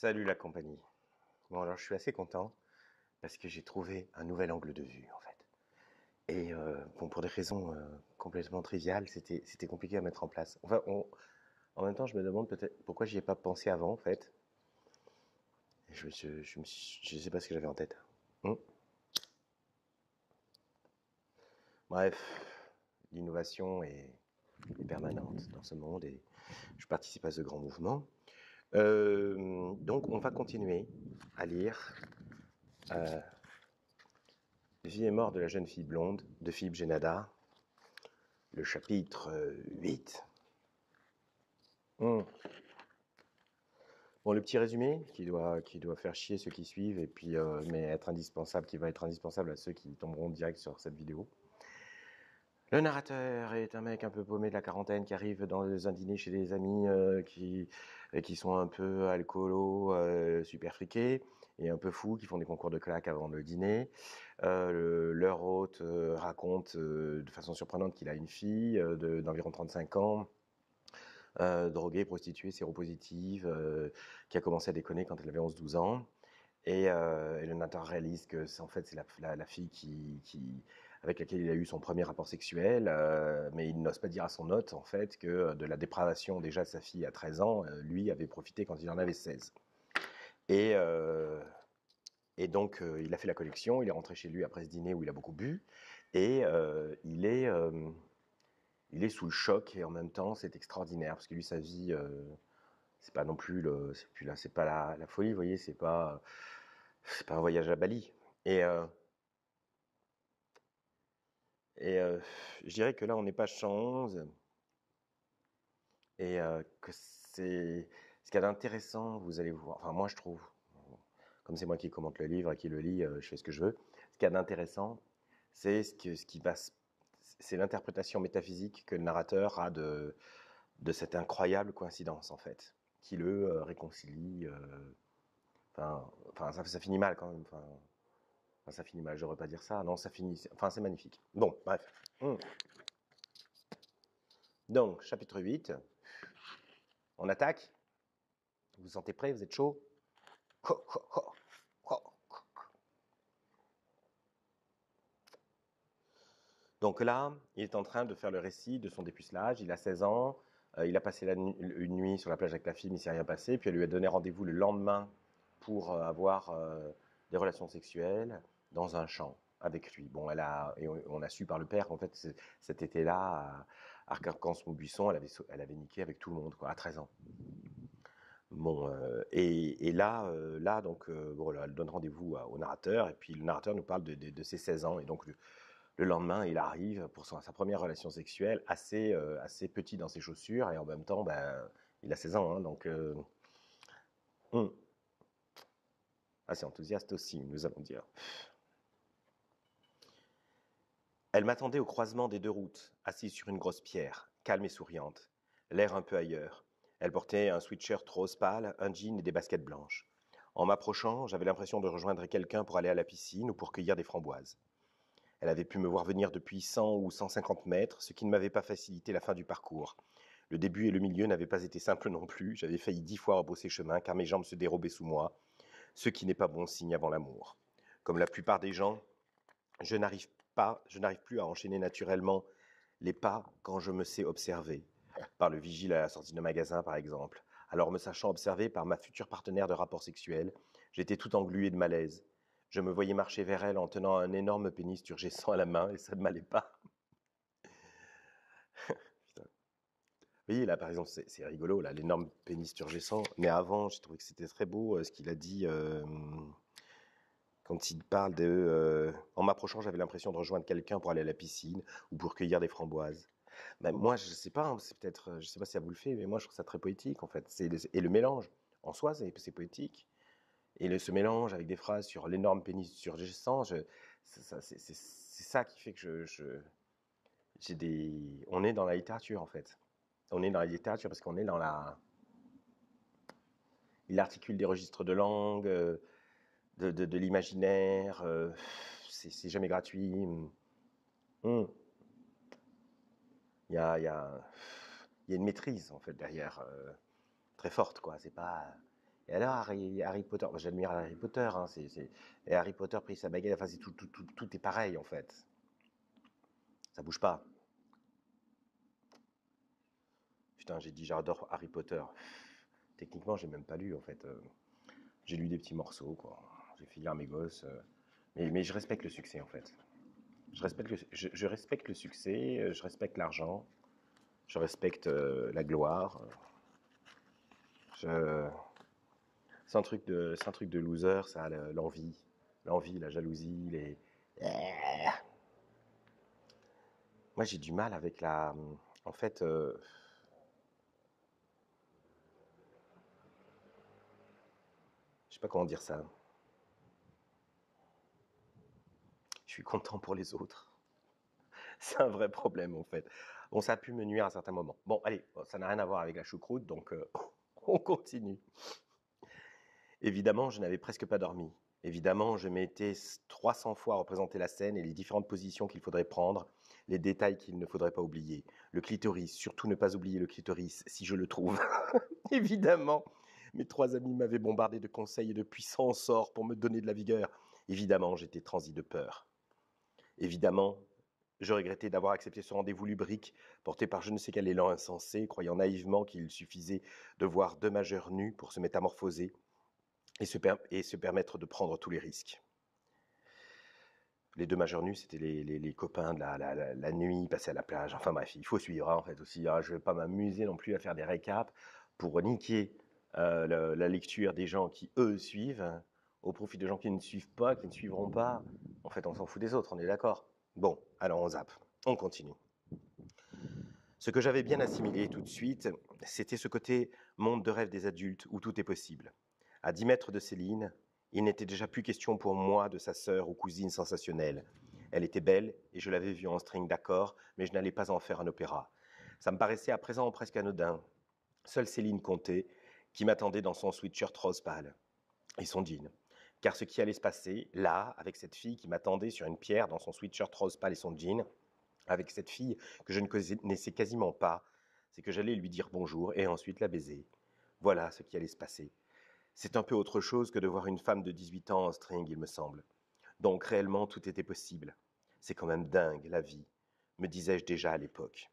Salut la compagnie. Bon alors je suis assez content parce que j'ai trouvé un nouvel angle de vue en fait. Et bon pour des raisons complètement triviales, c'était compliqué à mettre en place. En même temps je me demande peut-être pourquoi j'y ai pas pensé avant en fait. Et je sais pas ce que j'avais en tête. Hmm. Bref, l'innovation est permanente dans ce monde et je participe à ce grand mouvement. Donc on va continuer à lire Vie et mort de la jeune fille blonde de Philippe Génada, le chapitre 8. Hmm. Bon, le petit résumé qui doit faire chier ceux qui suivent, et puis, mais être indispensable, qui va être indispensable à ceux qui tomberont direct sur cette vidéo. Le narrateur est un mec un peu paumé de la quarantaine qui arrive dans un dîner chez des amis qui sont un peu alcoolos, super friqués et un peu fous, qui font des concours de claques avant le dîner. Leur hôte raconte de façon surprenante qu'il a une fille d'environ 35 ans, droguée, prostituée, séropositive, qui a commencé à déconner quand elle avait 11-12 ans. Et le narrateur réalise que en fait c'est la fille avec laquelle il a eu son premier rapport sexuel, mais il n'ose pas dire à son hôte en fait que de la dépravation déjà de sa fille à 13 ans, lui avait profité quand il en avait 16. Et, euh, et donc il a fait la collection, il est rentré chez lui après ce dîner où il a beaucoup bu, et il est sous le choc, et en même temps c'est extraordinaire parce que lui sa vie c'est pas non plus c'est pas la folie, vous voyez, c'est pas un voyage à Bali. Et, euh, et je dirais que là, on est page 111 et que c'est ce qu'il y a d'intéressant, vous allez voir. Enfin, moi, je trouve, comme c'est moi qui commente le livre et qui le lit, je fais ce que je veux. Ce qu'il y a d'intéressant, c'est c'est l'interprétation métaphysique que le narrateur a de cette incroyable coïncidence, en fait, qui le réconcilie. Ça finit mal quand même. Enfin, ça finit mal, je devrais pas dire ça. Non, ça finit. Enfin, c'est magnifique. Bon, bref. Donc, chapitre 8. On attaque. Vous vous sentez prêt? Vous êtes chaud? Ho, ho, ho, ho. Donc là, il est en train de faire le récit de son dépucelage. Il a 16 ans. Il a passé une nuit sur la plage avec la fille, mais il ne s'est rien passé. Puis elle lui a donné rendez-vous le lendemain pour avoir des relations sexuelles dans un champ avec lui. Bon, et on a su par le père qu'en fait, cet été-là, à Arcachon-Buisson, elle avait niqué avec tout le monde, quoi, à 13 ans. Bon, et là donc, voilà, elle donne rendez-vous au narrateur, et puis le narrateur nous parle de ses 16 ans, et donc le lendemain, il arrive pour sa première relation sexuelle, assez petit dans ses chaussures, et en même temps, ben, il a 16 ans, hein, donc hum, assez enthousiaste aussi, nous allons dire. Elle m'attendait au croisement des deux routes, assise sur une grosse pierre, calme et souriante, l'air un peu ailleurs. Elle portait un sweatshirt rose pâle, un jean et des baskets blanches. En m'approchant, j'avais l'impression de rejoindre quelqu'un pour aller à la piscine ou pour cueillir des framboises. Elle avait pu me voir venir depuis 100 ou 150 mètres, ce qui ne m'avait pas facilité la fin du parcours. Le début et le milieu n'avaient pas été simples non plus. J'avais failli 10 fois rebrousser chemin car mes jambes se dérobaient sous moi, ce qui n'est pas bon signe avant l'amour. Comme la plupart des gens, je n'arrive plus à enchaîner naturellement les pas quand je me sais observer, par le vigile à la sortie de magasin par exemple. Alors me sachant observé par ma future partenaire de rapport sexuel, j'étais tout englué de malaise. Je me voyais marcher vers elle en tenant un énorme pénis turgescent à la main et ça ne m'allait pas. Putain. Vous voyez là par exemple, c'est rigolo là, l'énorme pénis turgescent. Mais avant, j'ai trouvé que c'était très beau ce qu'il a dit quand il parle de... en m'approchant, j'avais l'impression de rejoindre quelqu'un pour aller à la piscine ou pour cueillir des framboises. Ben, moi, je sais pas, hein, c'est peut-être, je sais pas si ça vous le fait, mais moi, je trouve ça très poétique, en fait. Et le mélange, en soi, c'est poétique. Et ce mélange avec des phrases sur l'énorme pénis surgissant, c'est ça qui fait que on est dans la littérature, en fait. On est dans la littérature parce qu'on est dans la... Il articule des registres de langue, de l'imaginaire, c'est jamais gratuit. Hum. Il y a, il y a, il y a une maîtrise, en fait, derrière, très forte, quoi. C'est pas... Et alors, Harry Potter, moi, j'admire Harry Potter, hein, et Harry Potter pris sa baguette, enfin, tout est pareil, en fait. Ça bouge pas. Putain, j'ai dit j'adore Harry Potter. Techniquement, j'ai même pas lu, en fait. J'ai lu des petits morceaux, quoi. J'ai fait lire à mes gosses. Mais je respecte le succès, en fait. Je respecte le succès, je respecte l'argent, je respecte la gloire. Je... c'est un truc de loser, ça, l'envie, la jalousie, les. Moi, j'ai du mal avec la. En fait, je sais pas comment dire ça. Je suis content pour les autres. C'est un vrai problème, en fait. Bon, ça a pu me nuire à certains moments. Bon, allez, ça n'a rien à voir avec la choucroute, donc on continue. Évidemment, je n'avais presque pas dormi. Évidemment, je m'étais 300 fois représenté la scène et les différentes positions qu'il faudrait prendre, les détails qu'il ne faudrait pas oublier. Le clitoris, surtout ne pas oublier le clitoris si je le trouve. Évidemment, mes 3 amis m'avaient bombardé de conseils et de puissants sorts pour me donner de la vigueur. Évidemment, j'étais transi de peur. Évidemment, je regrettais d'avoir accepté ce rendez-vous lubrique, porté par je ne sais quel élan insensé, croyant naïvement qu'il suffisait de voir 2 majeurs nus pour se métamorphoser et se permettre de prendre tous les risques. Les 2 majeurs nus, c'était les copains de la nuit, passés à la plage. Enfin bref, il faut suivre, hein, en fait, aussi. Hein. Je ne vais pas m'amuser non plus à faire des récaps pour niquer la lecture des gens qui, eux, suivent, hein, au profit de gens qui ne suivent pas, qui ne suivront pas. En fait, on s'en fout des autres, on est d'accord? Bon, alors on zappe, on continue. Ce que j'avais bien assimilé tout de suite, c'était ce côté monde de rêve des adultes où tout est possible. À 10 mètres de Céline, il n'était déjà plus question pour moi de sa sœur ou cousine sensationnelle. Elle était belle et je l'avais vue en string d'accord, mais je n'allais pas en faire un opéra. Ça me paraissait à présent presque anodin. Seule Céline comptait, qui m'attendait dans son sweatshirt rose pâle et son jean. Car ce qui allait se passer, là, avec cette fille qui m'attendait sur une pierre dans son sweatshirt rose pâle et son jean, avec cette fille que je ne connaissais quasiment pas, c'est que j'allais lui dire bonjour et ensuite la baiser. Voilà ce qui allait se passer. C'est un peu autre chose que de voir une femme de 18 ans en string, il me semble. Donc réellement, tout était possible. C'est quand même dingue, la vie, me disais-je déjà à l'époque.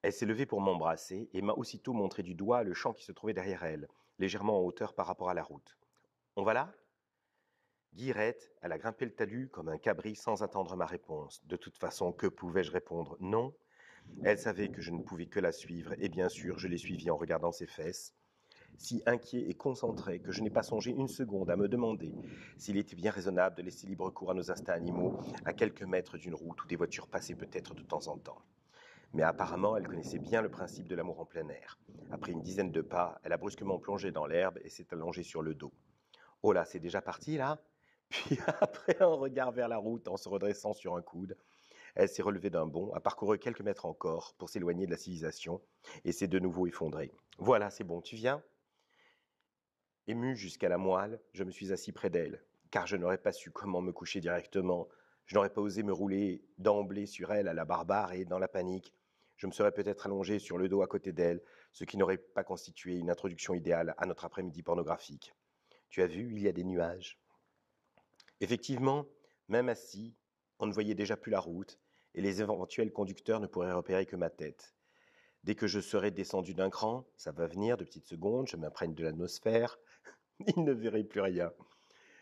Elle s'est levée pour m'embrasser et m'a aussitôt montré du doigt le champ qui se trouvait derrière elle, légèrement en hauteur par rapport à la route. On va là ? Guillerette, elle a grimpé le talus comme un cabri sans attendre ma réponse. De toute façon, que pouvais-je répondre ? Non. Elle savait que je ne pouvais que la suivre, et bien sûr, je l'ai suivie en regardant ses fesses. Si inquiet et concentré que je n'ai pas songé une seconde à me demander s'il était bien raisonnable de laisser libre cours à nos instincts animaux à quelques mètres d'une route où des voitures passaient peut-être de temps en temps. Mais apparemment, elle connaissait bien le principe de l'amour en plein air. Après une dizaine de pas, elle a brusquement plongé dans l'herbe et s'est allongée sur le dos. Oh là, c'est déjà parti là ? Puis après un regard vers la route en se redressant sur un coude, elle s'est relevée d'un bond, a parcouru quelques mètres encore pour s'éloigner de la civilisation et s'est de nouveau effondrée. Voilà, c'est bon, tu viens ? Ému jusqu'à la moelle, je me suis assis près d'elle, car je n'aurais pas su comment me coucher directement. Je n'aurais pas osé me rouler d'emblée sur elle à la barbare et, dans la panique, je me serais peut-être allongé sur le dos à côté d'elle, ce qui n'aurait pas constitué une introduction idéale à notre après-midi pornographique. Tu as vu, il y a des nuages. Effectivement, même assis, on ne voyait déjà plus la route, et les éventuels conducteurs ne pourraient repérer que ma tête. Dès que je serai descendu d'un cran, ça va venir, de petites secondes, je m'imprègne de l'atmosphère, ils ne verraient plus rien.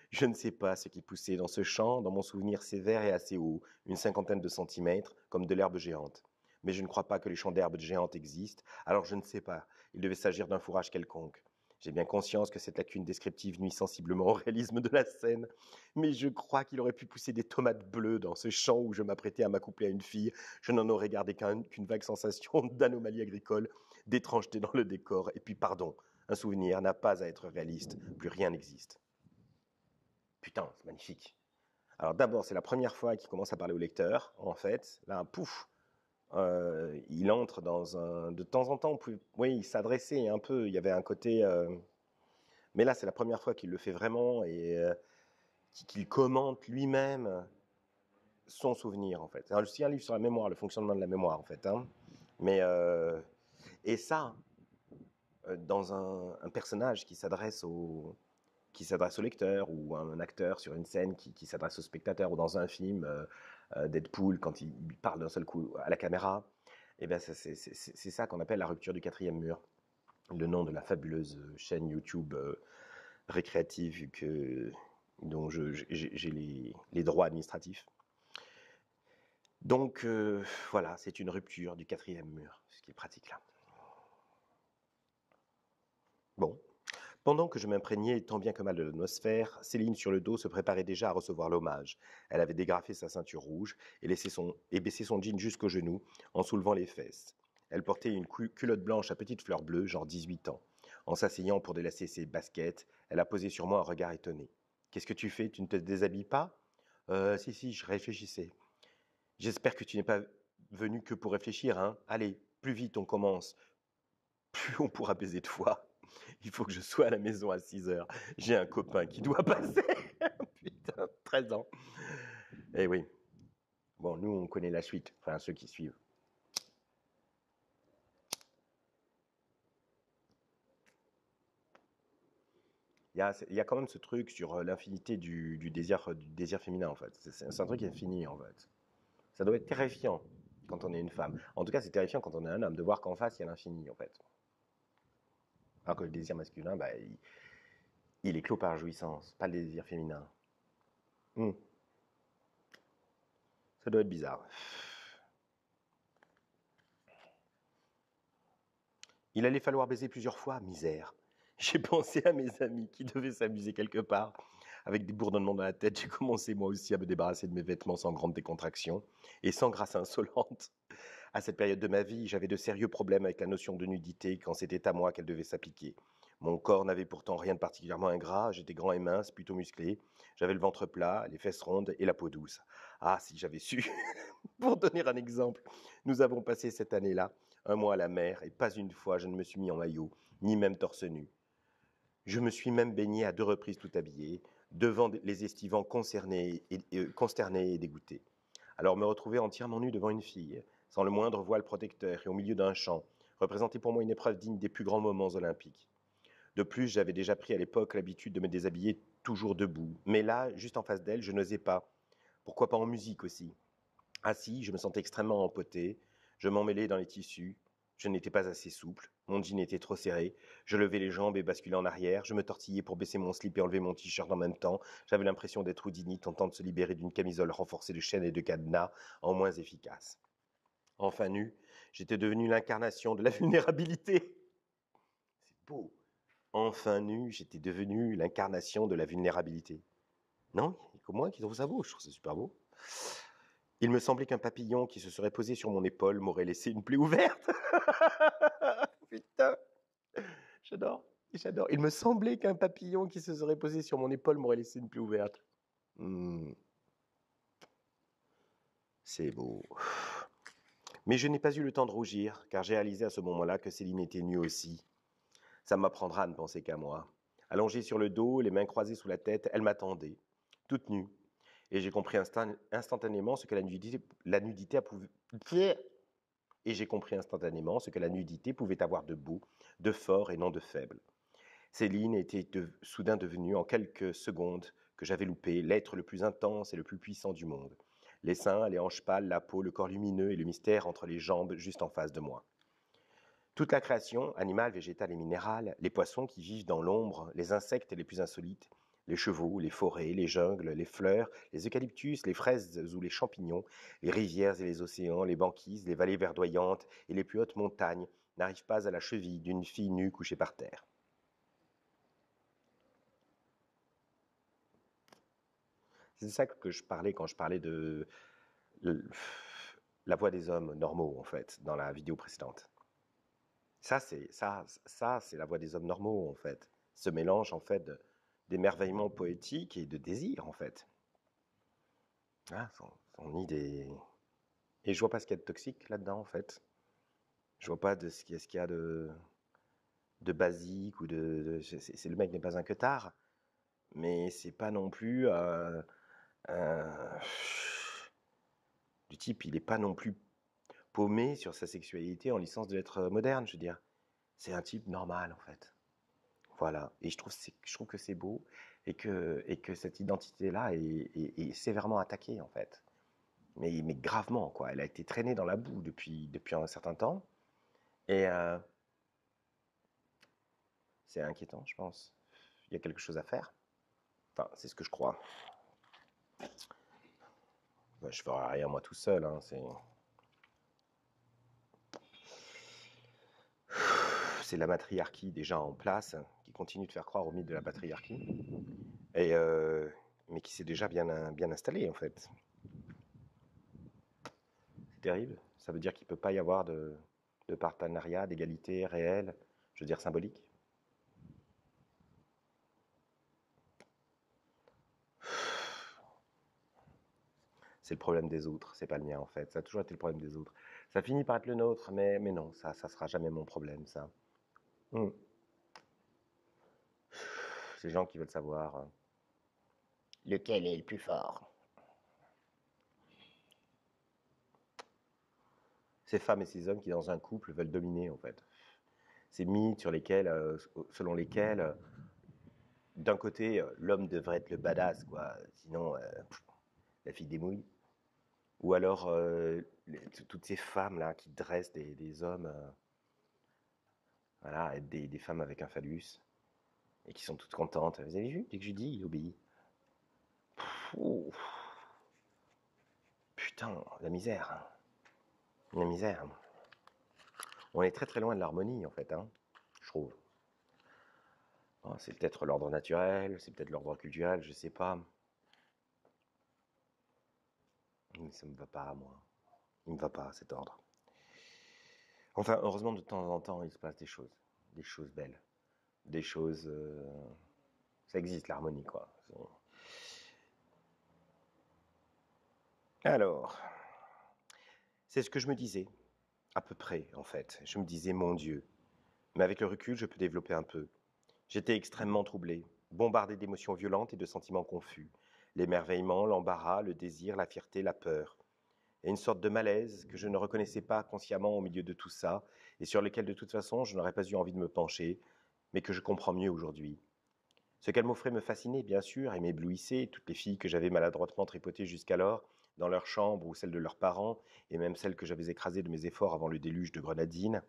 Je ne sais pas ce qui poussait dans ce champ, dans mon souvenir sévère et assez haut, une 50aine de centimètres, comme de l'herbe géante. Mais je ne crois pas que les champs d'herbe géante existent, alors je ne sais pas, il devait s'agir d'un fourrage quelconque. J'ai bien conscience que cette lacune descriptive nuit sensiblement au réalisme de la scène, mais je crois qu'il aurait pu pousser des tomates bleues dans ce champ où je m'apprêtais à m'accoupler à une fille. Je n'en aurais gardé qu'une vague sensation d'anomalie agricole, d'étrangeté dans le décor, et puis pardon, un souvenir n'a pas à être réaliste, plus rien n'existe. Putain, c'est magnifique. Alors d'abord, c'est la première fois qu'il commence à parler au lecteur, en fait. Là, pouf, il entre dans un... De temps en temps, oui, il s'adressait un peu, il y avait un côté... Mais là, c'est la première fois qu'il le fait vraiment et qu'il commente lui-même son souvenir, en fait. C'est aussi un livre sur la mémoire, le fonctionnement de la mémoire, en fait. Hein. Mais, et ça, dans un personnage qui s'adresse au lecteur, ou un acteur sur une scène qui s'adresse au spectateur, ou dans un film, Deadpool, quand il parle d'un seul coup à la caméra, et bien c'est ça qu'on appelle la rupture du quatrième mur. Le nom de la fabuleuse chaîne YouTube récréative dont j'ai les droits administratifs. Donc voilà, c'est une rupture du quatrième mur, ce qui est pratique là. Bon. Pendant que je m'imprégnais tant bien que mal de l'atmosphère, Céline sur le dos se préparait déjà à recevoir l'hommage. Elle avait dégrafé sa ceinture rouge et baissé son jean jusqu'aux genoux en soulevant les fesses. Elle portait une culotte blanche à petites fleurs bleues, genre 18 ans. En s'asseyant pour délacer ses baskets, elle a posé sur moi un regard étonné. « Qu'est-ce que tu fais? Tu ne te déshabilles pas ?»« Si, je réfléchissais. »« J'espère que tu n'es pas venu que pour réfléchir, hein? Allez, plus vite on commence. Plus on pourra baiser de fois. Il faut que je sois à la maison à 6 heures. J'ai un copain qui doit passer. Putain, 13 ans. Eh oui. Bon, nous, on connaît la suite. Enfin, ceux qui suivent. Il y a quand même ce truc sur l'infinité du désir féminin, en fait. C'est un truc infini, en fait. Ça doit être terrifiant quand on est une femme. En tout cas, c'est terrifiant quand on est un homme, de voir qu'en face, il y a l'infini, en fait. Alors que le désir masculin, bah, il est clos par la jouissance, pas le désir féminin. Ça doit être bizarre. Il allait falloir baiser plusieurs fois, misère. J'ai pensé à mes amis qui devaient s'amuser quelque part. Avec des bourdonnements dans la tête, j'ai commencé moi aussi à me débarrasser de mes vêtements sans grande décontraction et sans grâce insolente. À cette période de ma vie, j'avais de sérieux problèmes avec la notion de nudité quand c'était à moi qu'elle devait s'appliquer. Mon corps n'avait pourtant rien de particulièrement ingrat, j'étais grand et mince, plutôt musclé. J'avais le ventre plat, les fesses rondes et la peau douce. Ah, si j'avais su. Pour donner un exemple, nous avons passé cette année-là un mois à la mer et pas une fois je ne me suis mis en maillot, ni même torse nu. Je me suis même baigné à 2 reprises tout habillé, devant les estivants consternés et dégoûtés. Alors me retrouver entièrement nu devant une fille, sans le moindre voile protecteur et au milieu d'un champ, représentait pour moi une épreuve digne des plus grands moments olympiques. De plus, j'avais déjà pris à l'époque l'habitude de me déshabiller toujours debout. Mais là, juste en face d'elle, je n'osais pas. Pourquoi pas en musique aussi? Assis, je me sentais extrêmement empoté, je m'emmêlais dans les tissus, je n'étais pas assez souple, mon jean était trop serré, je levais les jambes et basculais en arrière, je me tortillais pour baisser mon slip et enlever mon t-shirt en même temps, j'avais l'impression d'être Houdini tentant de se libérer d'une camisole renforcée de chaînes et de cadenas en moins efficace. Enfin nu, j'étais devenu l'incarnation de la vulnérabilité. C'est beau. Enfin nu, j'étais devenu l'incarnation de la vulnérabilité. Non, il n'y a que moi qui trouve ça beau, je trouve ça super beau. Il me semblait qu'un papillon qui se serait posé sur mon épaule m'aurait laissé une plaie ouverte. Putain, j'adore, j'adore. Il me semblait qu'un papillon qui se serait posé sur mon épaule m'aurait laissé une plaie ouverte. C'est beau. Mais je n'ai pas eu le temps de rougir, car j'ai réalisé à ce moment-là que Céline était nue aussi. Ça m'apprendra à ne penser qu'à moi. Allongée sur le dos, les mains croisées sous la tête, elle m'attendait, toute nue. Et j'ai compris instantanément ce que la nudité pouvait avoir de beau, de fort et non de faible. Céline était soudain devenue, en quelques secondes que j'avais loupé, l'être le plus intense et le plus puissant du monde. Les seins, les hanches pâles, la peau, le corps lumineux et le mystère entre les jambes juste en face de moi. Toute la création, animale, végétale et minérale, les poissons qui vivent dans l'ombre, les insectes les plus insolites, les chevaux, les forêts, les jungles, les fleurs, les eucalyptus, les fraises ou les champignons, les rivières et les océans, les banquises, les vallées verdoyantes et les plus hautes montagnes n'arrivent pas à la cheville d'une fille nue couchée par terre. C'est de ça que je parlais quand je parlais de la voix des hommes normaux, en fait, dans la vidéo précédente. Ça, c'est la voix des hommes normaux, en fait. Ce mélange, en fait, d'émerveillement poétique et de désir, en fait. Ah, son idée. Et je vois pas ce qu'il y a de toxique là-dedans, en fait. Je vois pas ce qu'il y a de basique ou le mec n'est pas un queutard, mais c'est pas non plus du type, il est pas non plus paumé sur sa sexualité en licence de lettres modernes, je veux dire. c'est un type normal, en fait. Voilà. Et je trouve que c'est beau et que cette identité-là est sévèrement attaquée, en fait. Mais gravement, quoi. Elle a été traînée dans la boue depuis un certain temps. Et c'est inquiétant, je pense. Il y a quelque chose à faire. Enfin, c'est ce que je crois. Ben, je ferai rien moi tout seul. Hein, c'est la matriarchie déjà en place qui continue de faire croire au mythe de la patriarchie. Et, mais qui s'est déjà bien installée, en fait. C'est terrible. Ça veut dire qu'il ne peut pas y avoir de partenariat, d'égalité réelle, je veux dire symbolique. C'est le problème des autres, c'est pas le mien en fait. Ça a toujours été le problème des autres. Ça finit par être le nôtre, mais non, ça sera jamais mon problème, ça. Ces gens qui veulent savoir lequel est le plus fort. Ces femmes et ces hommes qui, dans un couple, veulent dominer, en fait. Ces mythes selon lesquels, d'un côté, l'homme devrait être le badass, quoi. Sinon, la fille démouille. Ou alors, toutes ces femmes-là qui dressent des hommes, voilà, être des femmes avec un phallus, et qui sont toutes contentes. Vous avez vu, dès que je dis, il obéit. Ouh. Putain, la misère. Hein. La misère. On est très très loin de l'harmonie, en fait, hein, je trouve. Oh, c'est peut-être l'ordre naturel, c'est peut-être l'ordre culturel, je sais pas. Mais ça me va pas, moi. Il me va pas, cet ordre. Enfin, heureusement, de temps en temps, il se passe des choses belles, des choses... ça existe, l'harmonie, quoi. Alors, c'est ce que je me disais, à peu près, en fait. Je me disais, mon Dieu. Mais avec le recul, je peux développer un peu. J'étais extrêmement troublé, bombardé d'émotions violentes et de sentiments confus. L'émerveillement, l'embarras, le désir, la fierté, la peur. Et une sorte de malaise que je ne reconnaissais pas consciemment au milieu de tout ça, et sur lequel de toute façon je n'aurais pas eu envie de me pencher, mais que je comprends mieux aujourd'hui. Ce qu'elle m'offrait me fascinait, bien sûr, et m'éblouissait, toutes les filles que j'avais maladroitement tripotées jusqu'alors, dans leur chambre ou celles de leurs parents, et même celles que j'avais écrasées de mes efforts avant le déluge de grenadines,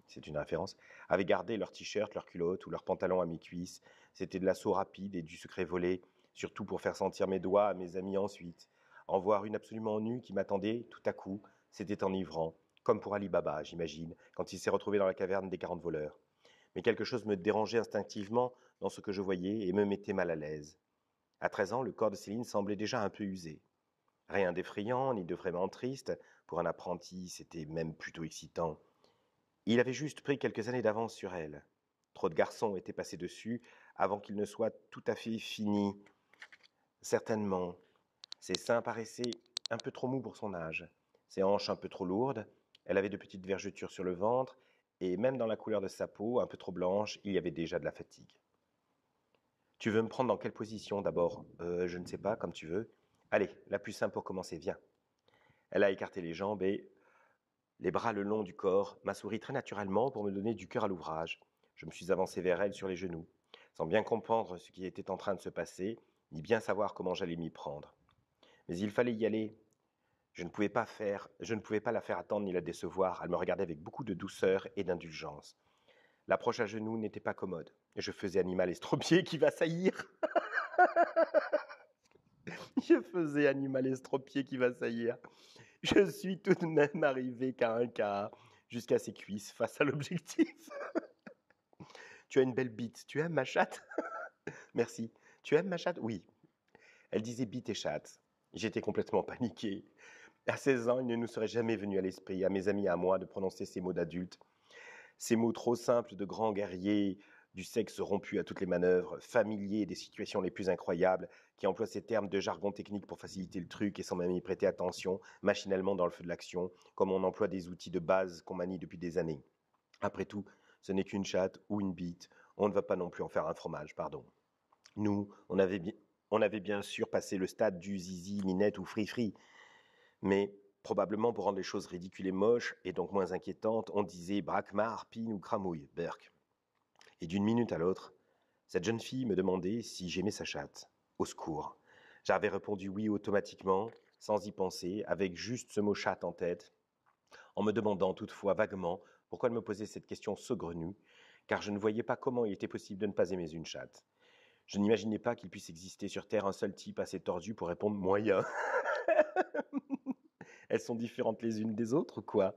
c'est une référence, avaient gardé leurs t-shirts, leurs culottes ou leurs pantalons à mi-cuisses. C'était de l'assaut rapide et du secret volé, surtout pour faire sentir mes doigts à mes amis ensuite. En voir une absolument nue qui m'attendait, tout à coup, c'était enivrant, comme pour Ali Baba, j'imagine, quand il s'est retrouvé dans la caverne des 40 voleurs. Mais quelque chose me dérangeait instinctivement dans ce que je voyais et me mettait mal à l'aise. À 13 ans, le corps de Céline semblait déjà un peu usé. Rien d'effrayant, ni de vraiment triste. Pour un apprenti, c'était même plutôt excitant. Il avait juste pris quelques années d'avance sur elle. Trop de garçons étaient passés dessus avant qu'il ne soit tout à fait fini. Certainement. Ses seins paraissaient un peu trop mous pour son âge, ses hanches un peu trop lourdes, elle avait de petites vergetures sur le ventre, et même dans la couleur de sa peau, un peu trop blanche, il y avait déjà de la fatigue. Tu veux me prendre dans quelle position d'abord ? Je ne sais pas, comme tu veux. Allez, la plus simple pour commencer, viens. Elle a écarté les jambes et, les bras le long du corps, m'a souri très naturellement pour me donner du cœur à l'ouvrage. Je me suis avancé vers elle sur les genoux, sans bien comprendre ce qui était en train de se passer, ni bien savoir comment j'allais m'y prendre. Mais il fallait y aller. Je ne pouvais pas la faire attendre ni la décevoir. Elle me regardait avec beaucoup de douceur et d'indulgence. L'approche à genoux n'était pas commode. Je faisais animal estropié qui va saillir. Je faisais animal estropié qui va saillir. Je suis tout de même arrivé qu'à un quart, jusqu'à ses cuisses, face à l'objectif. Tu as une belle bite. Tu aimes ma chatte ? Merci. Tu aimes ma chatte ? Oui. Elle disait bite et chatte. J'étais complètement paniqué. À 16 ans, il ne nous serait jamais venu à l'esprit, à mes amis et à moi, de prononcer ces mots d'adulte. Ces mots trop simples de grands guerriers, du sexe rompu à toutes les manœuvres, familiers des situations les plus incroyables, qui emploient ces termes de jargon technique pour faciliter le truc et sans même y prêter attention, machinalement dans le feu de l'action, comme on emploie des outils de base qu'on manie depuis des années. Après tout, ce n'est qu'une chatte ou une bite. On ne va pas non plus en faire un fromage, pardon. Nous, on avait bien sûr passé le stade du zizi, minette ou fri-fri. Mais Probablement pour rendre les choses ridicules et moches, et donc moins inquiétantes, on disait braquemar, pine ou cramouille, Burke. Et d'une minute à l'autre, cette jeune fille me demandait si j'aimais sa chatte. Au secours. J'avais répondu oui automatiquement, sans y penser, avec juste ce mot chatte en tête, en me demandant toutefois vaguement pourquoi elle me posait cette question saugrenue, car je ne voyais pas comment il était possible de ne pas aimer une chatte. Je n'imaginais pas qu'il puisse exister sur Terre un seul type assez tordu pour répondre moyen. Elles sont différentes les unes des autres, quoi.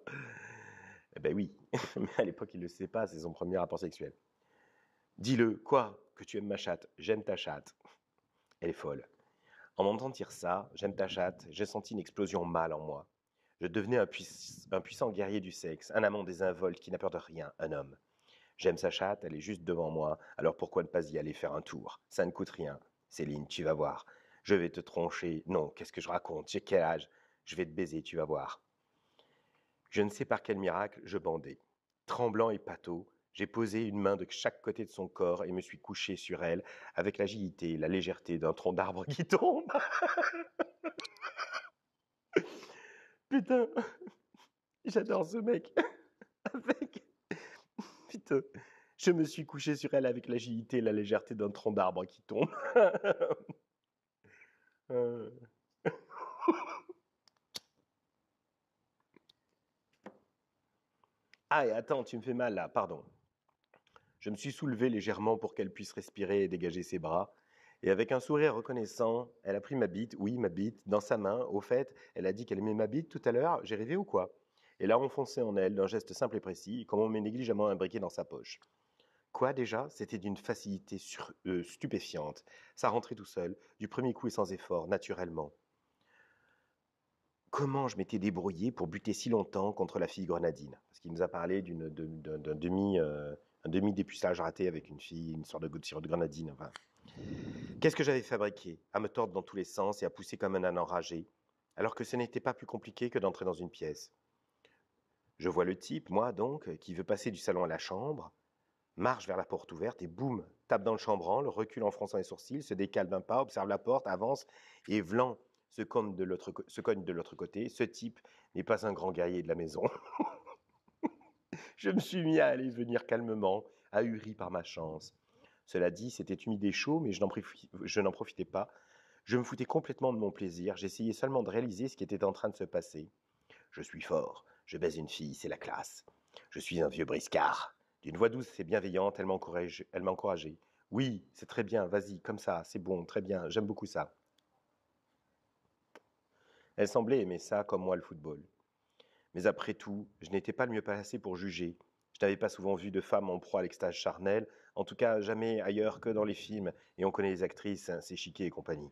Eh ben oui, mais à l'époque, il ne le sait pas, c'est son premier rapport sexuel. Dis-le, quoi, que tu aimes ma chatte, j'aime ta chatte. Elle est folle. En m'entendant dire ça, j'aime ta chatte, j'ai senti une explosion mâle en moi. Je devenais un puissant guerrier du sexe, un amant désinvolte qui n'a peur de rien, un homme. J'aime sa chatte, elle est juste devant moi, alors pourquoi ne pas y aller faire un tour? Ça ne coûte rien. Céline, tu vas voir. Je vais te troncher. Non, qu'est-ce que je raconte? J'ai quel âge? Je vais te baiser, tu vas voir. Je ne sais par quel miracle, je bandais. Tremblant et pâteau, j'ai posé une main de chaque côté de son corps et me suis couché sur elle avec l'agilité et la légèreté d'un tronc d'arbre qui tombe. Putain, j'adore ce mec. Avec... Putain, je me suis couché sur elle avec l'agilité et la légèreté d'un tronc d'arbre qui tombe. Ah, et attends, tu me fais mal là, pardon. Je me suis soulevé légèrement pour qu'elle puisse respirer et dégager ses bras. Et avec un sourire reconnaissant, elle a pris ma bite, oui, ma bite, dans sa main. Au fait, elle a dit qu'elle aimait ma bite tout à l'heure. J'ai rêvé ou quoi? Et l'a enfoncé en elle d'un geste simple et précis, comme on met négligemment un briquet dans sa poche. Quoi déjà? C'était d'une facilité stupéfiante. Ça rentrait tout seul, du premier coup et sans effort, naturellement. Comment je m'étais débrouillé pour buter si longtemps contre la fille grenadine? Parce qu'il nous a parlé d'un demi-dépucelage raté avec une fille, une sorte de sirop de grenadine. Enfin. Qu'est-ce que j'avais fabriqué? À me tordre dans tous les sens et à pousser comme un âne enragé, alors que ce n'était pas plus compliqué que d'entrer dans une pièce. Je vois le type, moi donc, qui veut passer du salon à la chambre, marche vers la porte ouverte et boum, tape dans le chambranle, recule en fronçant les sourcils, se décale d'un pas, observe la porte, avance et vlan se cogne de l'autre côté. Ce type n'est pas un grand guerrier de la maison. Je me suis mis à aller venir calmement, ahuri par ma chance. Cela dit, c'était humide et chaud, mais je n'en profitais pas. Je me foutais complètement de mon plaisir, j'essayais seulement de réaliser ce qui était en train de se passer. Je suis fort, je baise une fille, c'est la classe. Je suis un vieux briscard. D'une voix douce et bienveillante, elle m'encourageait. Oui, c'est très bien, vas-y, comme ça, c'est bon, très bien, j'aime beaucoup ça. Elle semblait aimer ça comme moi le football. Mais après tout, je n'étais pas le mieux placé pour juger. Je n'avais pas souvent vu de femmes en proie à l'extase charnel, en tout cas jamais ailleurs que dans les films, et on connaît les actrices, c'est Chiquet et compagnie.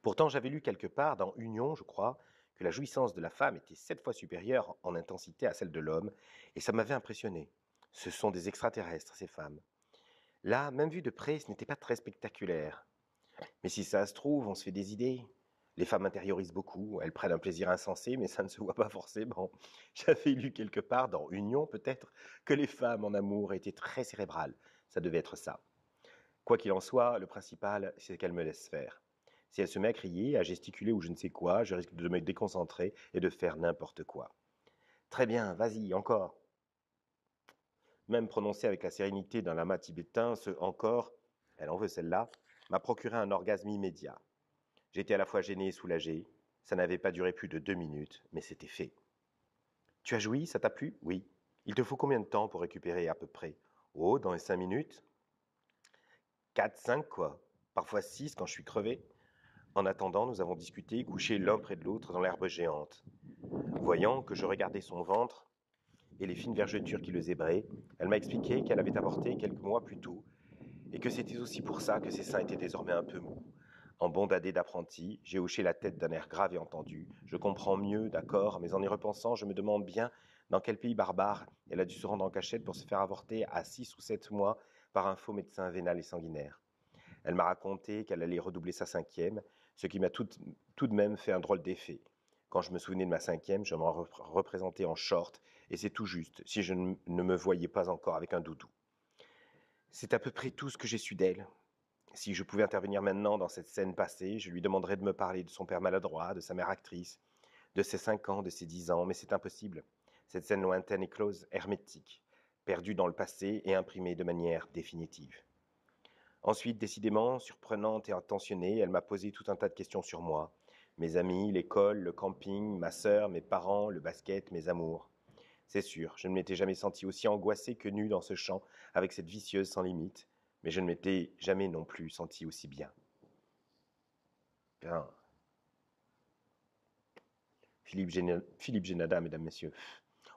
Pourtant, j'avais lu quelque part, dans Union, je crois, que la jouissance de la femme était 7 fois supérieure en intensité à celle de l'homme, et ça m'avait impressionné. Ce sont des extraterrestres, ces femmes. Là, même vu de près, ce n'était pas très spectaculaire. Mais si ça se trouve, on se fait des idées. Les femmes intériorisent beaucoup, elles prennent un plaisir insensé, mais ça ne se voit pas forcément. J'avais lu quelque part, dans Union peut-être, que les femmes en amour étaient très cérébrales. Ça devait être ça. Quoi qu'il en soit, le principal, c'est qu'elle me laisse faire. Si elle se met à crier, à gesticuler ou je ne sais quoi, je risque de me déconcentrer et de faire n'importe quoi. Très bien, vas-y, encore. Même prononcé avec la sérénité d'un lama tibétain, ce encore, elle en veut celle-là, m'a procuré un orgasme immédiat. J'étais à la fois gêné et soulagé. Ça n'avait pas duré plus de 2 minutes, mais c'était fait. Tu as joui, ça t'a plu? Oui. Il te faut combien de temps pour récupérer à peu près? Oh, dans les 5 minutes? 4, 5 quoi. Parfois 6 quand je suis crevé. En attendant, nous avons discuté, couchés l'un près de l'autre dans l'herbe géante. Voyant que je regardais son ventre et les fines vergetures qui le zébraient, elle m'a expliqué qu'elle avait avorté quelques mois plus tôt et que c'était aussi pour ça que ses seins étaient désormais un peu mous. En bon dadé d'apprenti, j'ai hoché la tête d'un air grave et entendu. Je comprends mieux, d'accord, mais en y repensant, je me demande bien dans quel pays barbare elle a dû se rendre en cachette pour se faire avorter à 6 ou 7 mois par un faux médecin vénal et sanguinaire. Elle m'a raconté qu'elle allait redoubler sa 5e, ce qui m'a tout de même fait un drôle d'effet. Quand je me souvenais de ma 5e, je m'en représentais en short, et c'est tout juste, si je ne me voyais pas encore avec un doudou. C'est à peu près tout ce que j'ai su d'elle. Si je pouvais intervenir maintenant dans cette scène passée, je lui demanderais de me parler de son père maladroit, de sa mère actrice, de ses 5 ans, de ses 10 ans, mais c'est impossible. Cette scène lointaine est close, hermétique, perdue dans le passé et imprimée de manière définitive. Ensuite, décidément, surprenante et attentionnée, elle m'a posé tout un tas de questions sur moi. Mes amis, l'école, le camping, ma sœur, mes parents, le basket, mes amours. C'est sûr, je ne m'étais jamais senti aussi angoissé que nu dans ce champ, avec cette vicieuse sans limite, mais je ne m'étais jamais non plus senti aussi bien. Bien. Philippe Génada, mesdames, messieurs.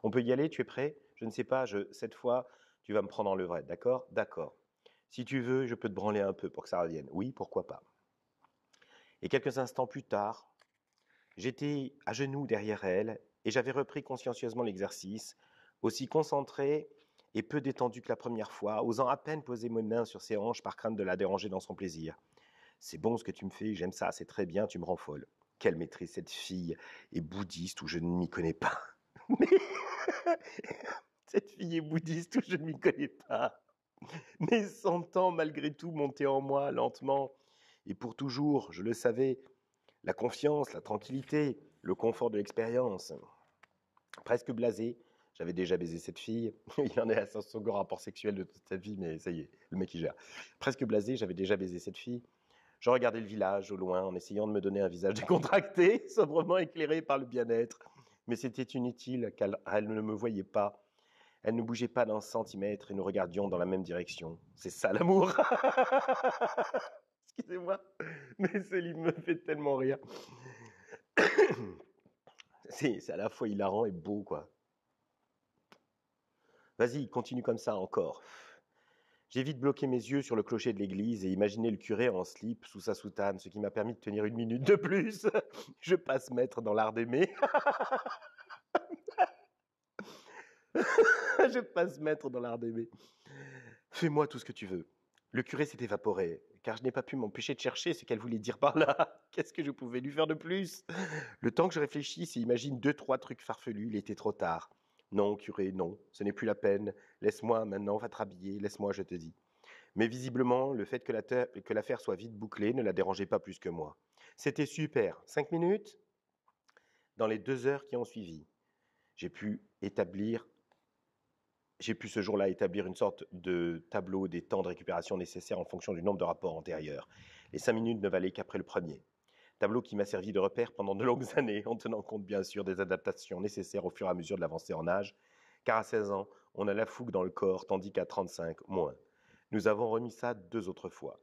On peut y aller, tu es prêt? Je ne sais pas, cette fois, tu vas me prendre en levrette, d'accord? D'accord. Si tu veux, je peux te branler un peu pour que ça revienne. Oui, pourquoi pas. Et quelques instants plus tard, j'étais à genoux derrière elle et j'avais repris consciencieusement l'exercice, aussi concentré et peu détendu que la première fois, osant à peine poser mes mains sur ses hanches par crainte de la déranger dans son plaisir. C'est bon ce que tu me fais, j'aime ça, c'est très bien, tu me rends folle. Quelle maîtrise, cette fille est bouddhiste ou je ne m'y connais pas. Mais cette fille est bouddhiste ou je ne m'y connais pas. Mais sentant malgré tout monter en moi lentement, et pour toujours, je le savais, la confiance, la tranquillité, le confort de l'expérience. Presque blasé, j'avais déjà baisé cette fille. Il en est à son second rapport sexuel de toute sa vie, mais ça y est, le mec il gère. Presque blasé, j'avais déjà baisé cette fille. Je regardais le village au loin en essayant de me donner un visage décontracté, sobrement éclairé par le bien-être. Mais c'était inutile car elle ne me voyait pas. Elle ne bougeait pas d'un centimètre et nous regardions dans la même direction. C'est ça l'amour. Excusez-moi, mais ce livre me fait tellement rire. C'est à la fois hilarant et beau, quoi. Vas-y, continue comme ça encore. J'ai vite bloqué mes yeux sur le clocher de l'église et imaginé le curé en slip sous sa soutane, ce qui m'a permis de tenir 1 minute de plus. Je passe maître dans l'art d'aimer. Je passe maître dans l'art d'aimer. Fais-moi tout ce que tu veux. Le curé s'est évaporé, car je n'ai pas pu m'empêcher de chercher ce qu'elle voulait dire par là. Qu'est-ce que je pouvais lui faire de plus? Le temps que je réfléchisse et imagine 2, 3 trucs farfelus, il était trop tard. Non, curé, non, ce n'est plus la peine. Laisse-moi maintenant, va te rhabiller, laisse-moi, je te dis. Mais visiblement, le fait que l'affaire soit vite bouclée ne la dérangeait pas plus que moi. C'était super. 5 minutes? Dans les 2 heures qui ont suivi, j'ai pu ce jour-là établir une sorte de tableau des temps de récupération nécessaires en fonction du nombre de rapports antérieurs. Les 5 minutes ne valaient qu'après le premier. Tableau qui m'a servi de repère pendant de longues années, en tenant compte bien sûr des adaptations nécessaires au fur et à mesure de l'avancée en âge, car à 16 ans, on a la fougue dans le corps, tandis qu'à 35, moins. Nous avons remis ça 2 autres fois.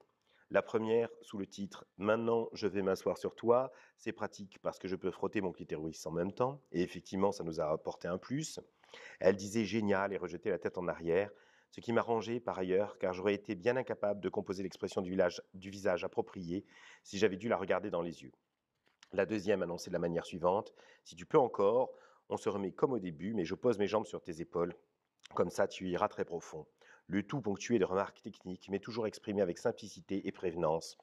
La première, sous le titre « Maintenant, je vais m'asseoir sur toi », c'est pratique parce que je peux frotter mon clitoris en même temps, et effectivement, ça nous a apporté un plus. Elle disait « génial » et rejetait la tête en arrière, ce qui m'arrangeait par ailleurs, car j'aurais été bien incapable de composer l'expression du visage approprié si j'avais dû la regarder dans les yeux. La deuxième annonçait de la manière suivante « Si tu peux encore, on se remet comme au début, mais je pose mes jambes sur tes épaules. Comme ça, tu iras très profond. » Le tout ponctué de remarques techniques, mais toujours exprimé avec simplicité et prévenance,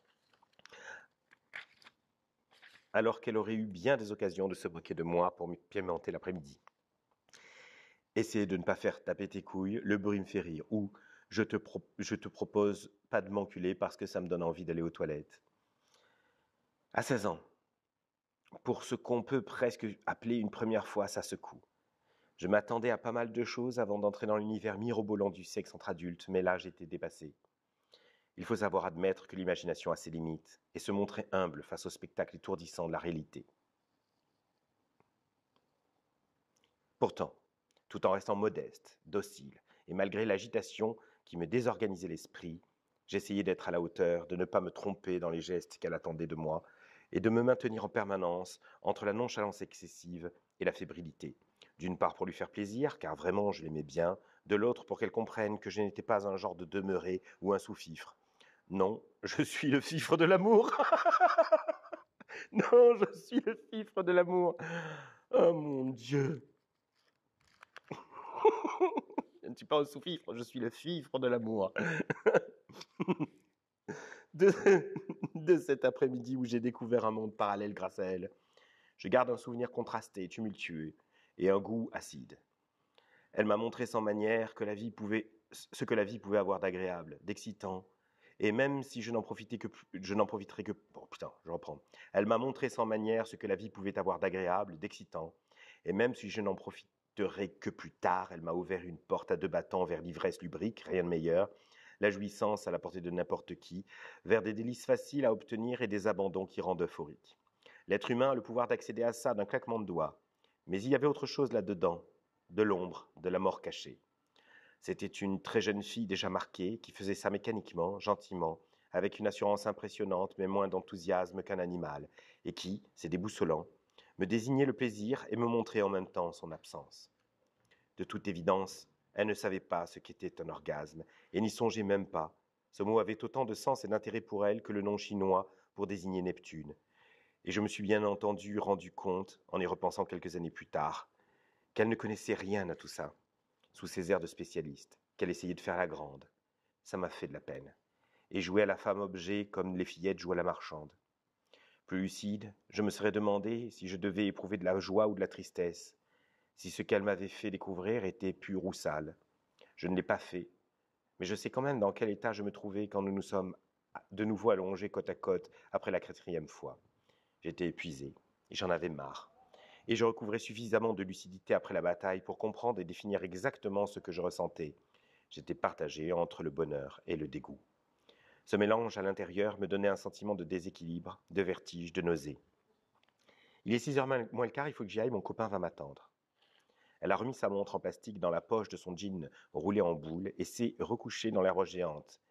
alors qu'elle aurait eu bien des occasions de se moquer de moi pour me pimenter l'après-midi. Essayer de ne pas faire taper tes couilles, le bruit me fait rire, ou je te propose pas de m'enculer parce que ça me donne envie d'aller aux toilettes. À 16 ans, pour ce qu'on peut presque appeler une première fois, ça secoue. Je m'attendais à pas mal de choses avant d'entrer dans l'univers mirobolant du sexe entre adultes, mais là j'étais dépassé. Il faut savoir admettre que l'imagination a ses limites et se montrer humble face au spectacle étourdissant de la réalité. Pourtant, tout en restant modeste, docile, et malgré l'agitation qui me désorganisait l'esprit, j'essayais d'être à la hauteur, de ne pas me tromper dans les gestes qu'elle attendait de moi, et de me maintenir en permanence entre la nonchalance excessive et la fébrilité. D'une part pour lui faire plaisir, car vraiment je l'aimais bien, de l'autre pour qu'elle comprenne que je n'étais pas un genre de demeuré ou un sous-fifre. Non, je suis le fifre de l'amour. Non, je suis le fifre de l'amour. Oh mon Dieu. Je ne suis pas un sous-fifre, je suis le fifre de l'amour. De cet après-midi où j'ai découvert un monde parallèle grâce à elle, je garde un souvenir contrasté, tumultueux et un goût acide. Elle m'a montré sans manière ce que la vie pouvait avoir d'agréable, d'excitant Et même si je n'en profiterai que... Oh putain, je reprends. Elle m'a montré sans manière ce que la vie pouvait avoir d'agréable, d'excitant. Et même si je n'en profiterai que plus tard, elle m'a ouvert une porte à deux battants vers l'ivresse lubrique, rien de meilleur, la jouissance à la portée de n'importe qui, vers des délices faciles à obtenir et des abandons qui rendent euphoriques. L'être humain a le pouvoir d'accéder à ça d'un claquement de doigts. Mais il y avait autre chose là-dedans, de l'ombre, de la mort cachée. C'était une très jeune fille déjà marquée, qui faisait ça mécaniquement, gentiment, avec une assurance impressionnante, mais moins d'enthousiasme qu'un animal, et qui, c'est déboussolant, me désignait le plaisir et me montrait en même temps son absence. De toute évidence, elle ne savait pas ce qu'était un orgasme, et n'y songeait même pas. Ce mot avait autant de sens et d'intérêt pour elle que le nom chinois pour désigner Neptune. Et je me suis bien entendu rendu compte, en y repensant quelques années plus tard, qu'elle ne connaissait rien à tout ça, sous ses airs de spécialiste, qu'elle essayait de faire la grande. Ça m'a fait de la peine. Et jouer à la femme objet comme les fillettes jouent à la marchande. Plus lucide, je me serais demandé si je devais éprouver de la joie ou de la tristesse, si ce qu'elle m'avait fait découvrir était pur ou sale. Je ne l'ai pas fait, mais je sais quand même dans quel état je me trouvais quand nous nous sommes de nouveau allongés côte à côte après la 4e fois. J'étais épuisé, et j'en avais marre. Et je recouvrais suffisamment de lucidité après la bataille pour comprendre et définir exactement ce que je ressentais. J'étais partagé entre le bonheur et le dégoût. Ce mélange à l'intérieur me donnait un sentiment de déséquilibre, de vertige, de nausée. Il est 6h moins le quart, il faut que j'y aille, mon copain va m'attendre. Elle a remis sa montre en plastique dans la poche de son jean roulé en boule et s'est recouchée dans l'herbe géante.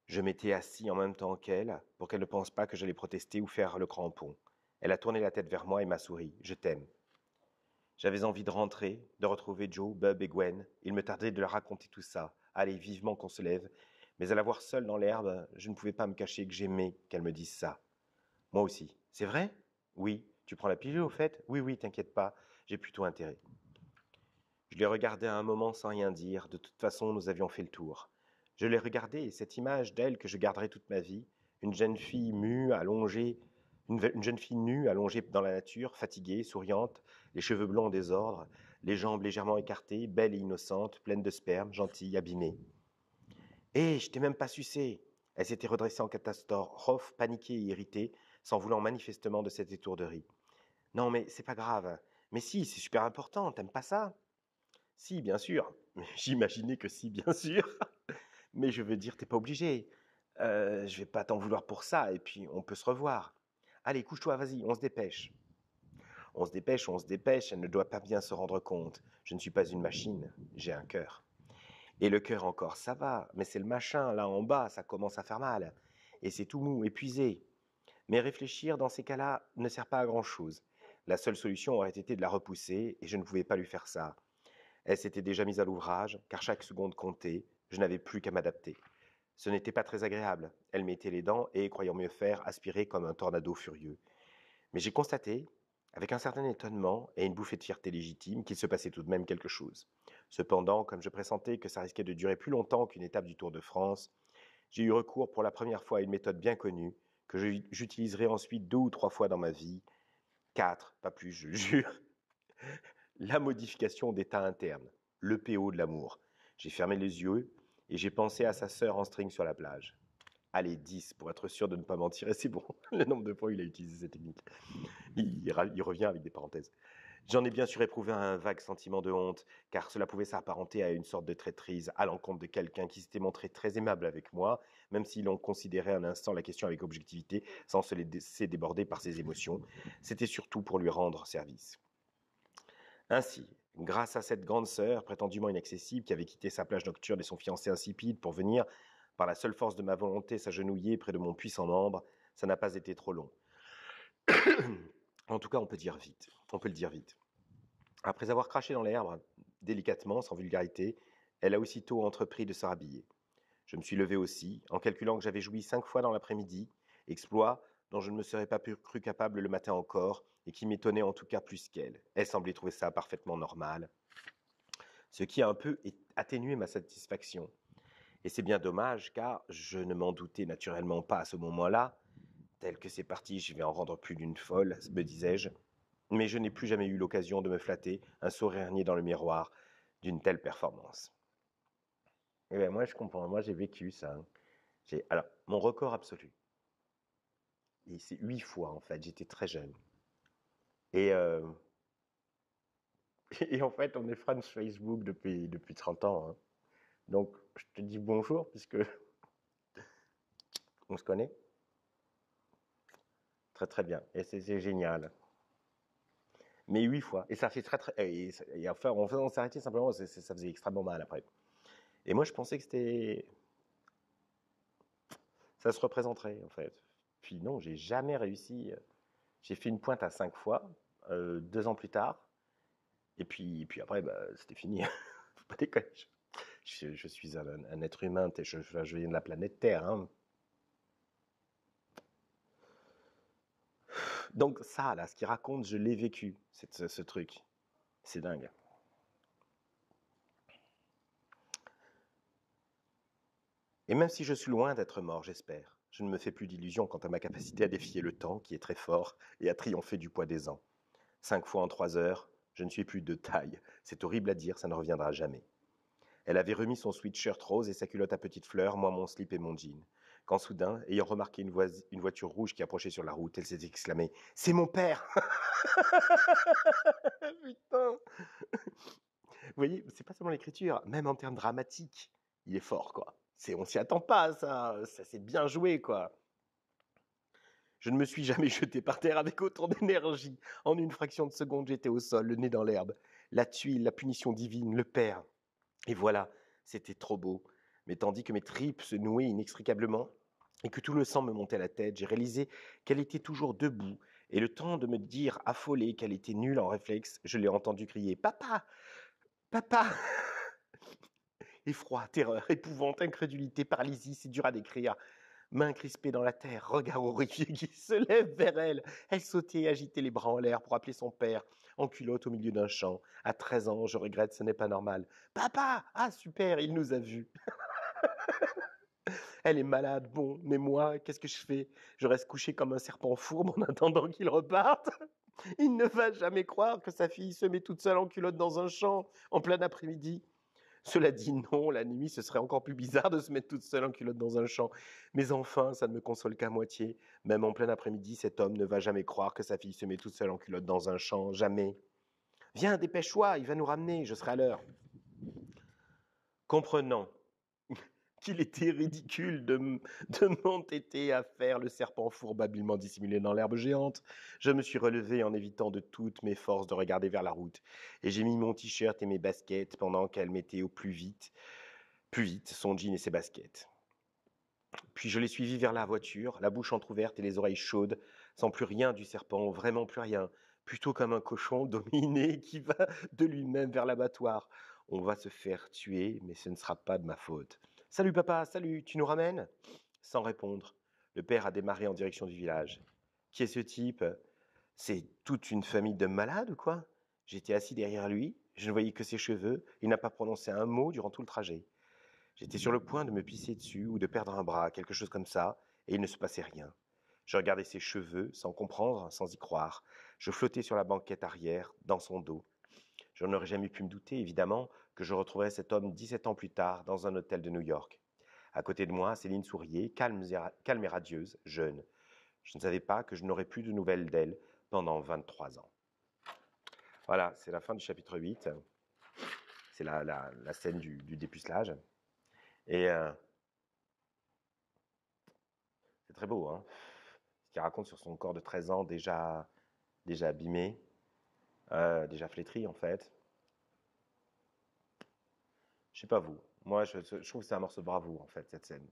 Je m'étais assis en même temps qu'elle pour qu'elle ne pense pas que j'allais protester ou faire le crampon. Elle a tourné la tête vers moi et m'a souri. « Je t'aime. » J'avais envie de rentrer, de retrouver Joe, Bub et Gwen. Il me tardait de leur raconter tout ça. Allez, vivement qu'on se lève. Mais à la voir seule dans l'herbe, je ne pouvais pas me cacher que j'aimais qu'elle me dise ça. Moi aussi. C'est vrai ? Oui. Tu prends la pilule au fait ? Oui, oui, t'inquiète pas. J'ai plutôt intérêt. Je les regardais un moment sans rien dire. De toute façon, nous avions fait le tour. Je les regardais et cette image d'elle que je garderai toute ma vie, une jeune fille mue, allongée, une jeune fille nue, allongée dans la nature, fatiguée, souriante, les cheveux blonds en désordre, les jambes légèrement écartées, belle et innocente, pleine de sperme, gentille, abîmée. « Hé, je t'ai même pas sucé !» Elle s'était redressée en catastrophe, paniquée et irritée, s'en voulant manifestement de cette étourderie. « Non, mais c'est pas grave. Mais si, c'est super important, t'aimes pas ça ?» « Si, bien sûr. » J'imaginais que si, bien sûr. Mais je veux dire, t'es pas obligé. Je vais pas t'en vouloir pour ça, et puis on peut se revoir. Allez, couche-toi, vas-y, on se dépêche. On se dépêche, elle ne doit pas bien se rendre compte. Je ne suis pas une machine, j'ai un cœur. Et le cœur encore, ça va, mais c'est le machin, là en bas, ça commence à faire mal. Et c'est tout mou, épuisé. Mais réfléchir dans ces cas-là ne sert pas à grand-chose. La seule solution aurait été de la repousser, et je ne pouvais pas lui faire ça. Elle s'était déjà mise à l'ouvrage, car chaque seconde comptait, je n'avais plus qu'à m'adapter. Ce n'était pas très agréable. Elle mettait les dents et, croyant mieux faire, aspirait comme un tornado furieux. Mais j'ai constaté, avec un certain étonnement et une bouffée de fierté légitime, qu'il se passait tout de même quelque chose. Cependant, comme je pressentais que ça risquait de durer plus longtemps qu'une étape du Tour de France, j'ai eu recours pour la première fois à une méthode bien connue, que j'utiliserai ensuite 2 ou 3 fois dans ma vie. 4, pas plus, je jure. La modification d'état interne, le PO de l'amour. J'ai fermé les yeux et j'ai pensé à sa sœur en string sur la plage. Allez, 10 pour être sûr de ne pas mentir, et c'est bon, le nombre de fois où il a utilisé cette technique. Il revient avec des parenthèses. J'en ai bien sûr éprouvé un vague sentiment de honte, car cela pouvait s'apparenter à une sorte de traîtrise à l'encontre de quelqu'un qui s'était montré très aimable avec moi, même si l'on considérait un instant la question avec objectivité, sans se laisser déborder par ses émotions. C'était surtout pour lui rendre service. Ainsi, grâce à cette grande sœur, prétendument inaccessible, qui avait quitté sa plage nocturne et son fiancé insipide pour venir, par la seule force de ma volonté, s'agenouiller près de mon puissant membre, ça n'a pas été trop long. En tout cas, on peut le dire vite. Après avoir craché dans l'herbe, délicatement, sans vulgarité, elle a aussitôt entrepris de se rhabiller. Je me suis levé aussi, en calculant que j'avais joui 5 fois dans l'après-midi, exploit dont je ne me serais pas cru capable le matin encore, et qui m'étonnait en tout cas plus qu'elle. Elle semblait trouver ça parfaitement normal, ce qui a un peu atténué ma satisfaction. Et c'est bien dommage, car je ne m'en doutais naturellement pas à ce moment-là. Tel que c'est parti, je vais en rendre plus d'une folle, me disais-je. Mais je n'ai plus jamais eu l'occasion de me flatter, un sourire niais dans le miroir, d'une telle performance. Et bien moi je comprends, moi j'ai vécu ça. Alors, mon record absolu, et c'est 8 fois en fait, j'étais très jeune. Et, et en fait, on est friends Facebook depuis 30 ans, hein. Donc, je te dis bonjour puisque on se connaît. Très très bien. Et c'est génial. Mais 8 fois. Et ça fait très très. Et enfin, on s'est arrêté simplement, ça faisait extrêmement mal après. Et moi, je pensais que c'était. Ça se représenterait en fait. Puis non, j'ai jamais réussi. J'ai fait une pointe à 5 fois, 2 ans plus tard. Et puis après, bah, c'était fini. Faut pas déconner. Je suis un être humain, je viens de la planète Terre, hein. Donc ça, là, ce qu'il raconte, je l'ai vécu, ce truc. C'est dingue. Et même si je suis loin d'être mort, j'espère, je ne me fais plus d'illusions quant à ma capacité à défier le temps, qui est très fort, et à triompher du poids des ans. 5 fois en 3 heures, je ne suis plus de taille. C'est horrible à dire, ça ne reviendra jamais. Elle avait remis son sweatshirt rose et sa culotte à petites fleurs, moi mon slip et mon jean. Quand soudain, ayant remarqué une voiture rouge qui approchait sur la route, elle s'est exclamée « C'est mon père !» Putain. Vous voyez, c'est pas seulement l'écriture, même en termes dramatiques, il est fort, quoi. On s'y attend pas, ça c'est bien joué, quoi. Je ne me suis jamais jeté par terre avec autant d'énergie. En une fraction de seconde, j'étais au sol, le nez dans l'herbe. La tuile, la punition divine, le père. Et voilà, c'était trop beau. Mais tandis que mes tripes se nouaient inextricablement et que tout le sang me montait à la tête, j'ai réalisé qu'elle était toujours debout. Et le temps de me dire, affolée, qu'elle était nulle en réflexe, je l'ai entendu crier « Papa ! Papa !» Effroi, terreur, épouvante, incrédulité, paralysie, c'est dur à décrire. Main crispée dans la terre, regard horrifié qui se lève vers elle. Elle sautait et agitait les bras en l'air pour appeler son père, en culotte au milieu d'un champ. À 13 ans, je regrette, ce n'est pas normal. Papa! Ah super, il nous a vus. Elle est malade, bon, mais moi, qu'est-ce que je fais? Je reste couché comme un serpent fourbe en attendant qu'il reparte. Il ne va jamais croire que sa fille se met toute seule en culotte dans un champ, en plein après-midi. Cela dit, non, la nuit, ce serait encore plus bizarre de se mettre toute seule en culotte dans un champ. Mais enfin, ça ne me console qu'à moitié. Même en plein après-midi, cet homme ne va jamais croire que sa fille se met toute seule en culotte dans un champ. Jamais. Viens, dépêche-toi, il va nous ramener, je serai à l'heure. Comprenant qu'il était ridicule de m'entêter à faire le serpent fourbe habilement dissimulé dans l'herbe géante, je me suis relevé en évitant de toutes mes forces de regarder vers la route, et j'ai mis mon t-shirt et mes baskets pendant qu'elle mettait au plus vite son jean et ses baskets. Puis je l'ai suivi vers la voiture, la bouche entr'ouverte et les oreilles chaudes, sans plus rien du serpent, vraiment plus rien, plutôt comme un cochon dominé qui va de lui-même vers l'abattoir. On va se faire tuer, mais ce ne sera pas de ma faute. Salut papa, salut, tu nous ramènes? Sans répondre, le père a démarré en direction du village. Qui est ce type? C'est toute une famille de malades ou quoi? J'étais assis derrière lui, je ne voyais que ses cheveux, il n'a pas prononcé un mot durant tout le trajet. J'étais sur le point de me pisser dessus ou de perdre un bras, quelque chose comme ça, et il ne se passait rien. Je regardais ses cheveux, sans comprendre, sans y croire. Je flottais sur la banquette arrière, dans son dos. Je n'aurais jamais pu me douter, évidemment, que je retrouverais cet homme 17 ans plus tard dans un hôtel de New York. À côté de moi, Céline souriait, calme et radieuse, jeune. Je ne savais pas que je n'aurais plus de nouvelles d'elle pendant 23 ans. Voilà, c'est la fin du chapitre 8. C'est la scène du dépucelage. Et c'est très beau, hein. Ce qu'il raconte sur son corps de 13 ans déjà abîmé, déjà flétri en fait. Je sais pas vous. Moi, je trouve que c'est un morceau de bravoure en fait, cette scène.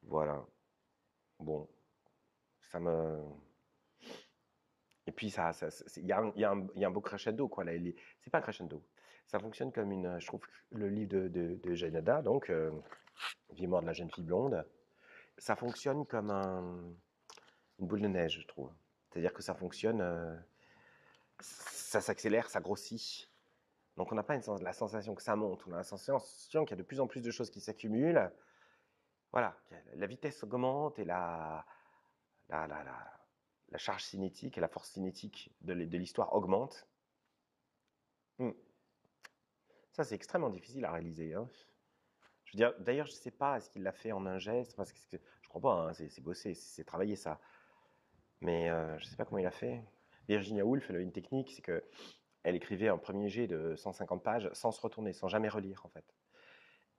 Voilà. Bon, ça me. Et puis il y a un beau crescendo quoi là. C'est pas un crescendo. Ça fonctionne comme une. Je trouve le livre de Janada, donc Vie mort de la jeune fille blonde, ça fonctionne comme une boule de neige, je trouve. C'est-à-dire que ça fonctionne, ça s'accélère, ça grossit. Donc on n'a pas la sensation que ça monte, on a la sensation qu'il y a de plus en plus de choses qui s'accumulent. Voilà, la vitesse augmente et la charge cinétique et la force cinétique de l'histoire augmente. Ça, c'est extrêmement difficile à réaliser, hein. Je veux dire, d'ailleurs, je ne sais pas, est-ce qu'il l'a fait en un geste, parce que je crois pas, hein, c'est bossé, c'est travaillé ça. Mais je ne sais pas comment il a fait. Virginia Woolf, elle a une technique, c'est que elle écrivait un premier jet de 150 pages sans se retourner, sans jamais relire en fait.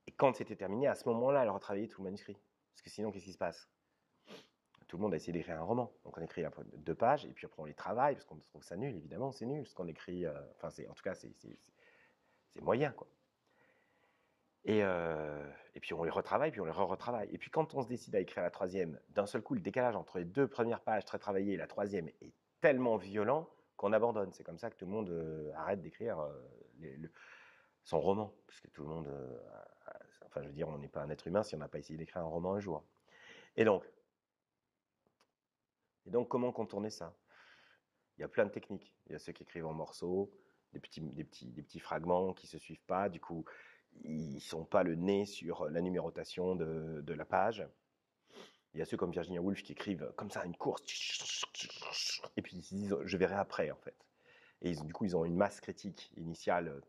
Et quand c'était terminé, à ce moment-là, elle retravaillait tout le manuscrit. Parce que sinon, qu'est-ce qui se passe? Tout le monde a essayé d'écrire un roman. Donc on écrit après 2 pages, et puis après on les travaille, parce qu'on trouve ça nul, évidemment, c'est nul. Ce qu'on écrit, enfin, en tout cas, c'est moyen, quoi. Et puis on les retravaille, puis on les re-retravaille. Et puis quand on se décide à écrire la troisième, d'un seul coup, le décalage entre les 2 premières pages très travaillées et la troisième est tellement violent qu'on abandonne. C'est comme ça que tout le monde arrête d'écrire son roman. Parce que tout le monde, enfin je veux dire, on n'est pas un être humain si on n'a pas essayé d'écrire un roman un jour. Et donc comment contourner ça? Il y a plein de techniques. Il y a ceux qui écrivent en morceaux, des petits fragments qui ne se suivent pas. Du coup, ils ne sont pas le nez sur la numérotation de la page. Il y a ceux comme Virginia Woolf qui écrivent comme ça une course, et puis ils se disent je verrai après en fait. Et du coup, ils ont une masse critique initiale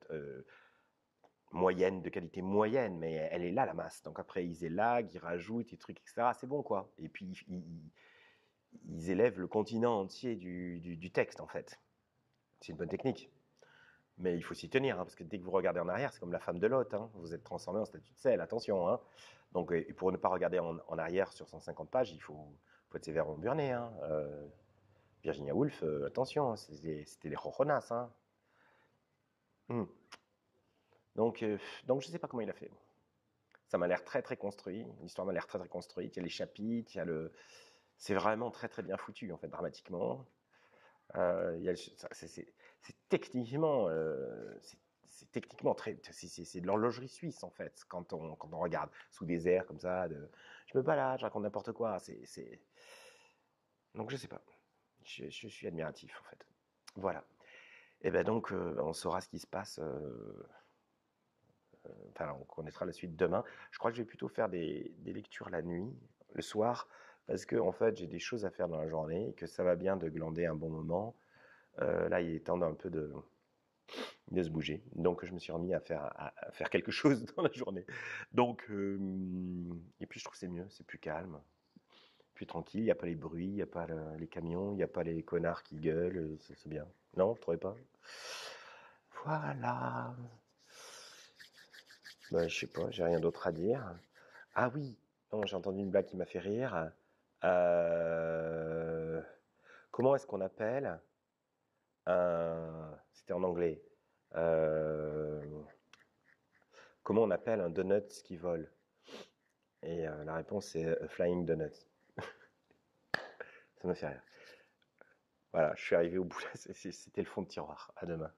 moyenne, de qualité moyenne, mais elle est là la masse. Donc après, ils élaguent, ils rajoutent des trucs, etc. C'est bon quoi. Et puis ils élèvent le continent entier du texte en fait. C'est une bonne technique. Mais il faut s'y tenir, hein, parce que dès que vous regardez en arrière, c'est comme la femme de Lot. Hein, vous êtes transformé en statue de sel, attention. Hein. Donc, et pour ne pas regarder en arrière sur 150 pages, il faut être sévèrement burné. Hein. Virginia Woolf, attention, hein, c'était les Rojonas. Hein. Donc, je ne sais pas comment il a fait. Ça m'a l'air très très construit. L'histoire m'a l'air très très construite. Il y a les chapitres, il y a le. C'est vraiment très très bien foutu en fait, dramatiquement. C'est techniquement, c'est techniquement très, c'est de l'horlogerie suisse en fait quand on regarde sous des airs comme ça. Je me balade, je raconte n'importe quoi. Donc je sais pas. Je suis admiratif en fait. Voilà. Et ben donc on saura ce qui se passe. Enfin, on connaîtra la suite demain. Je crois que je vais plutôt faire des lectures la nuit, le soir, parce que en fait j'ai des choses à faire dans la journée et que ça va bien de glander un bon moment. Là, il est temps d'un peu de se bouger. Donc, je me suis remis à faire quelque chose dans la journée. Donc, et puis je trouve que c'est mieux, c'est plus calme, plus tranquille. Il n'y a pas les bruits, il n'y a pas les camions, il n'y a pas les connards qui gueulent. C'est bien. Non, vous ne trouvez pas? Voilà. Ben, je sais pas, j'ai rien d'autre à dire. Ah oui, non, j'ai entendu une blague qui m'a fait rire. Euh, Comment est-ce qu'on appelle C'était en anglais. Euh, Comment on appelle un donut qui vole? Et la réponse c'est flying donut. Ça me fait rire. Voilà, je suis arrivé au bout là, c'était le fond de tiroir. À demain.